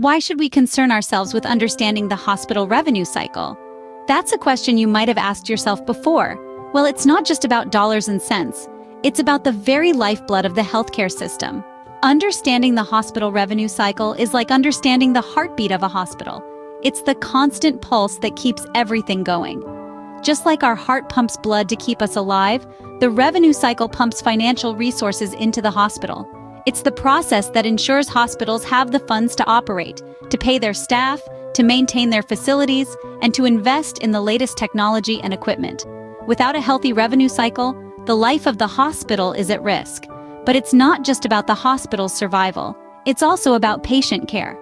Why should we concern ourselves with understanding the hospital revenue cycle? That's a question you might have asked yourself before. Well, it's not just about dollars and cents. It's about the very lifeblood of the healthcare system. Understanding the hospital revenue cycle is like understanding the heartbeat of a hospital. It's the constant pulse that keeps everything going. Just like our heart pumps blood to keep us alive, the revenue cycle pumps financial resources into the hospital. It's the process that ensures hospitals have the funds to operate, to pay their staff, to maintain their facilities, and to invest in the latest technology and equipment. Without a healthy revenue cycle, the life of the hospital is at risk. But it's not just about the hospital's survival, it's also about patient care.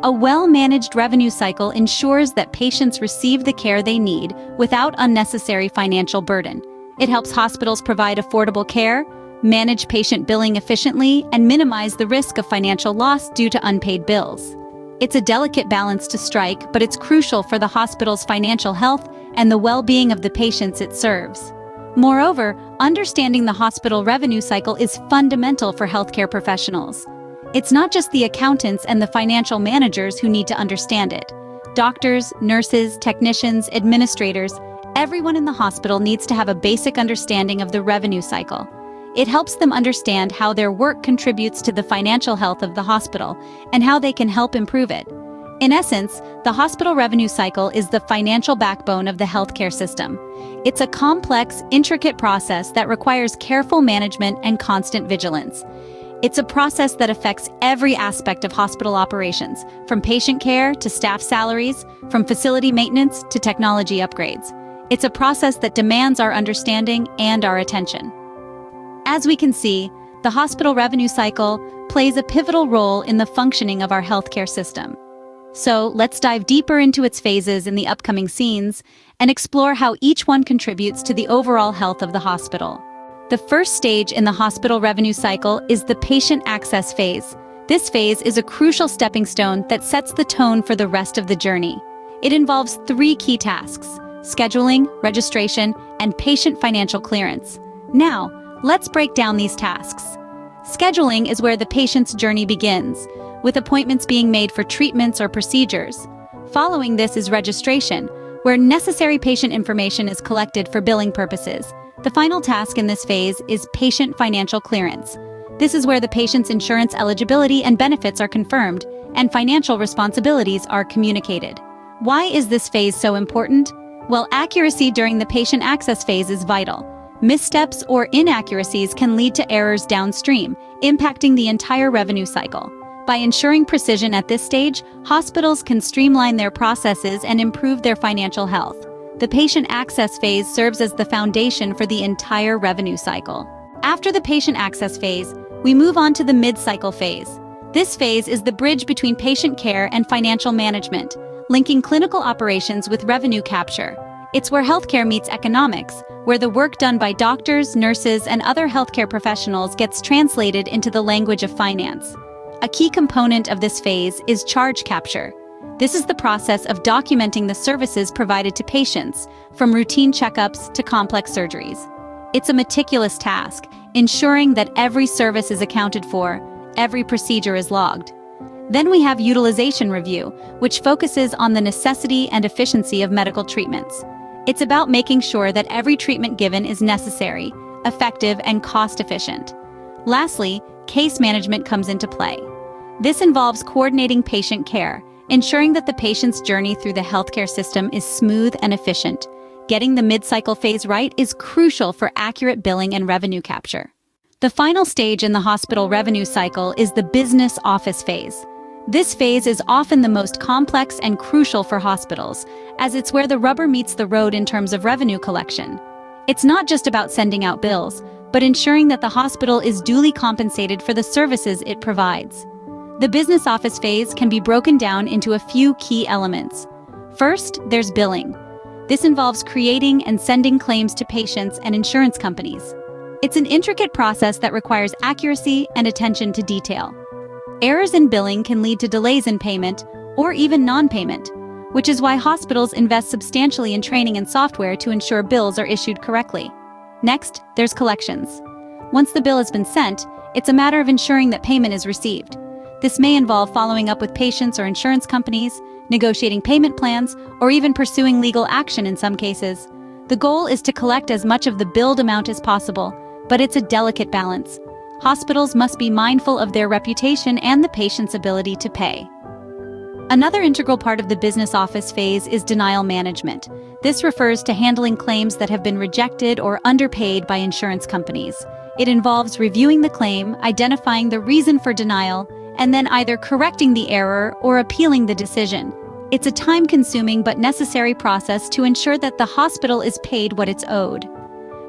A well-managed revenue cycle ensures that patients receive the care they need without unnecessary financial burden. It helps hospitals provide affordable care, manage patient billing efficiently, and minimize the risk of financial loss due to unpaid bills. It's a delicate balance to strike, but it's crucial for the hospital's financial health and the well-being of the patients it serves. Moreover, understanding the hospital revenue cycle is fundamental for healthcare professionals. It's not just the accountants and the financial managers who need to understand it. Doctors, nurses, technicians, administrators, everyone in the hospital needs to have a basic understanding of the revenue cycle. It helps them understand how their work contributes to the financial health of the hospital and how they can help improve it. In essence, the hospital revenue cycle is the financial backbone of the healthcare system. It's a complex, intricate process that requires careful management and constant vigilance. It's a process that affects every aspect of hospital operations, from patient care to staff salaries, from facility maintenance to technology upgrades. It's a process that demands our understanding and our attention. As we can see, the hospital revenue cycle plays a pivotal role in the functioning of our healthcare system. So let's dive deeper into its phases in the upcoming scenes and explore how each one contributes to the overall health of the hospital. The first stage in the hospital revenue cycle is the patient access phase. This phase is a crucial stepping stone that sets the tone for the rest of the journey. It involves 3 key tasks: scheduling, registration, and patient financial clearance. Now, let's break down these tasks. Scheduling is where the patient's journey begins, with appointments being made for treatments or procedures. Following this is registration, where necessary patient information is collected for billing purposes. The final task in this phase is patient financial clearance. This is where the patient's insurance eligibility and benefits are confirmed, and financial responsibilities are communicated. Why is this phase so important? Well, accuracy during the patient access phase is vital. Missteps or inaccuracies can lead to errors downstream, impacting the entire revenue cycle. By ensuring precision at this stage, hospitals can streamline their processes and improve their financial health. The patient access phase serves as the foundation for the entire revenue cycle. After the patient access phase, we move on to the mid-cycle phase. This phase is the bridge between patient care and financial management, linking clinical operations with revenue capture. It's where healthcare meets economics, where the work done by doctors, nurses, and other healthcare professionals gets translated into the language of finance. A key component of this phase is charge capture. This is the process of documenting the services provided to patients, from routine checkups to complex surgeries. It's a meticulous task, ensuring that every service is accounted for, every procedure is logged. Then we have utilization review, which focuses on the necessity and efficiency of medical treatments. It's about making sure that every treatment given is necessary, effective, and cost-efficient. Lastly, case management comes into play. This involves coordinating patient care, ensuring that the patient's journey through the healthcare system is smooth and efficient. Getting the mid-cycle phase right is crucial for accurate billing and revenue capture. The final stage in the hospital revenue cycle is the business office phase. This phase is often the most complex and crucial for hospitals, as it's where the rubber meets the road in terms of revenue collection. It's not just about sending out bills, but ensuring that the hospital is duly compensated for the services it provides. The business office phase can be broken down into a few key elements. First, there's billing. This involves creating and sending claims to patients and insurance companies. It's an intricate process that requires accuracy and attention to detail. Errors in billing can lead to delays in payment or even non-payment, which is why hospitals invest substantially in training and software to ensure bills are issued correctly. Next, there's collections. Once the bill has been sent, it's a matter of ensuring that payment is received. This may involve following up with patients or insurance companies, negotiating payment plans, or even pursuing legal action in some cases. The goal is to collect as much of the billed amount as possible, but it's a delicate balance. Hospitals must be mindful of their reputation and the patient's ability to pay. Another integral part of the business office phase is denial management. This refers to handling claims that have been rejected or underpaid by insurance companies. It involves reviewing the claim, identifying the reason for denial, and then either correcting the error or appealing the decision. It's a time-consuming but necessary process to ensure that the hospital is paid what it's owed.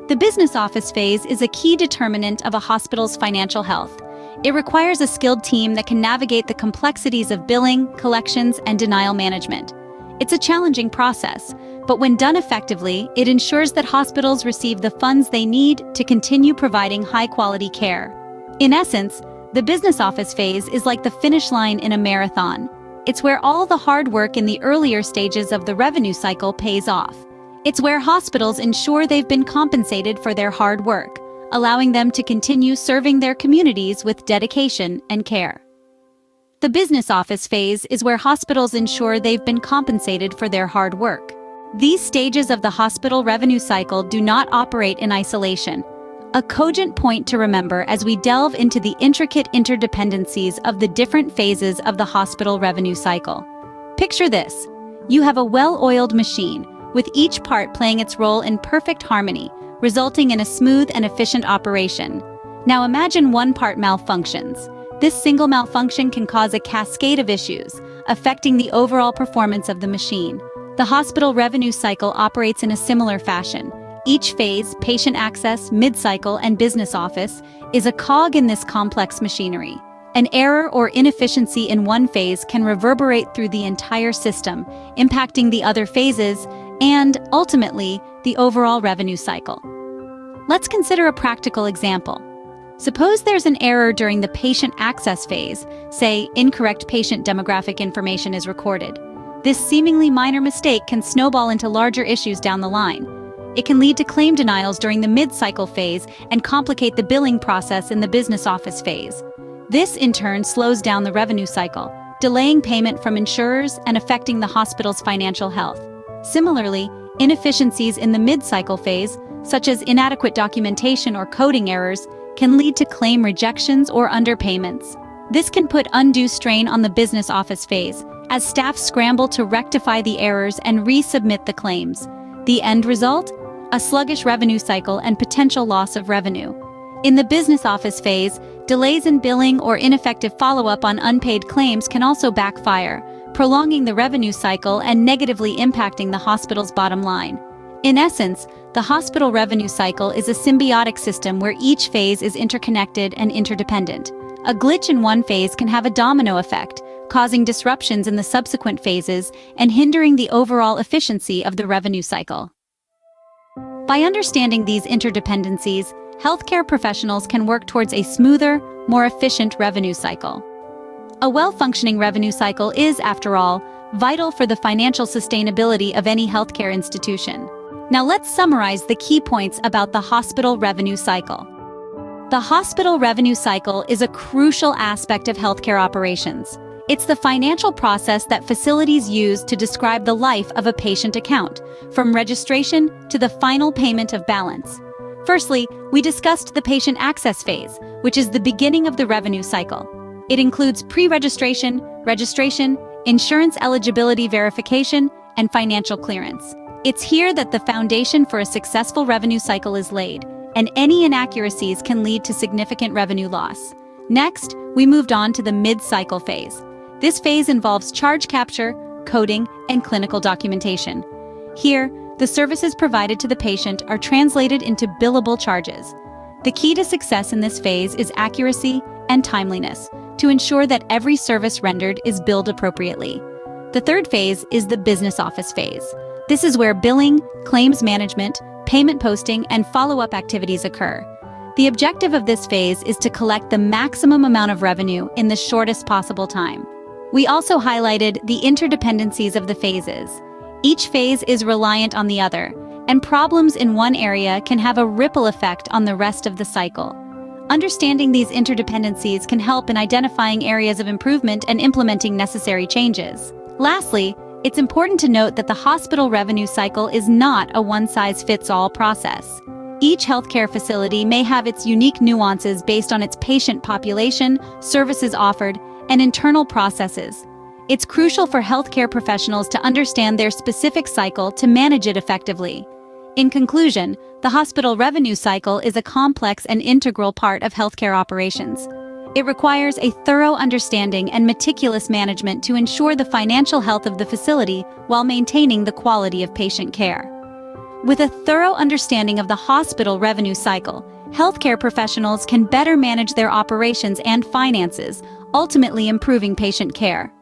The business office phase is a key determinant of a hospital's financial health. It requires a skilled team that can navigate the complexities of billing, collections, and denial management. It's a challenging process, but when done effectively, it ensures that hospitals receive the funds they need to continue providing high-quality care. In essence, the business office phase is like the finish line in a marathon. It's where all the hard work in the earlier stages of the revenue cycle pays off. It's where hospitals ensure they've been compensated for their hard work, allowing them to continue serving their communities with dedication and care. The business office phase is where hospitals ensure they've been compensated for their hard work. These stages of the hospital revenue cycle do not operate in isolation. A cogent point to remember as we delve into the intricate interdependencies of the different phases of the hospital revenue cycle. Picture this. You have a well-oiled machine, with each part playing its role in perfect harmony, resulting in a smooth and efficient operation. Now imagine one part malfunctions. This single malfunction can cause a cascade of issues, affecting the overall performance of the machine. The hospital revenue cycle operates in a similar fashion. Each phase, patient access, mid-cycle, and business office, is a cog in this complex machinery. An error or inefficiency in one phase can reverberate through the entire system, impacting the other phases and, ultimately, the overall revenue cycle. Let's consider a practical example. Suppose there's an error during the patient access phase, say incorrect patient demographic information is recorded. This seemingly minor mistake can snowball into larger issues down the line. It can lead to claim denials during the mid-cycle phase and complicate the billing process in the business office phase. This, in turn, slows down the revenue cycle, delaying payment from insurers and affecting the hospital's financial health. Similarly, inefficiencies in the mid-cycle phase, such as inadequate documentation or coding errors, can lead to claim rejections or underpayments. This can put undue strain on the business office phase, as staff scramble to rectify the errors and resubmit the claims. The end result? A sluggish revenue cycle and potential loss of revenue. In the business office phase, delays in billing or ineffective follow-up on unpaid claims can also backfire, prolonging the revenue cycle and negatively impacting the hospital's bottom line. In essence, the hospital revenue cycle is a symbiotic system where each phase is interconnected and interdependent. A glitch in one phase can have a domino effect, causing disruptions in the subsequent phases and hindering the overall efficiency of the revenue cycle. By understanding these interdependencies, healthcare professionals can work towards a smoother, more efficient revenue cycle. A well-functioning revenue cycle is, after all, vital for the financial sustainability of any healthcare institution. Now let's summarize the key points about the hospital revenue cycle. The hospital revenue cycle is a crucial aspect of healthcare operations. It's the financial process that facilities use to describe the life of a patient account, from registration to the final payment of balance. Firstly, we discussed the patient access phase, which is the beginning of the revenue cycle. It includes pre-registration, registration, insurance eligibility verification, and financial clearance. It's here that the foundation for a successful revenue cycle is laid, and any inaccuracies can lead to significant revenue loss. Next, we moved on to the mid-cycle phase. This phase involves charge capture, coding, and clinical documentation. Here, the services provided to the patient are translated into billable charges. The key to success in this phase is accuracy and timeliness, to ensure that every service rendered is billed appropriately. The third phase is the business office phase. This is where billing, claims management, payment posting, and follow-up activities occur. The objective of this phase is to collect the maximum amount of revenue in the shortest possible time. We also highlighted the interdependencies of the phases. Each phase is reliant on the other, and problems in one area can have a ripple effect on the rest of the cycle. Understanding these interdependencies can help in identifying areas of improvement and implementing necessary changes. Lastly, it's important to note that the hospital revenue cycle is not a one-size-fits-all process. Each healthcare facility may have its unique nuances based on its patient population, services offered, and internal processes. It's crucial for healthcare professionals to understand their specific cycle to manage it effectively. In conclusion, the hospital revenue cycle is a complex and integral part of healthcare operations. It requires a thorough understanding and meticulous management to ensure the financial health of the facility while maintaining the quality of patient care. With a thorough understanding of the hospital revenue cycle, healthcare professionals can better manage their operations and finances, ultimately improving patient care.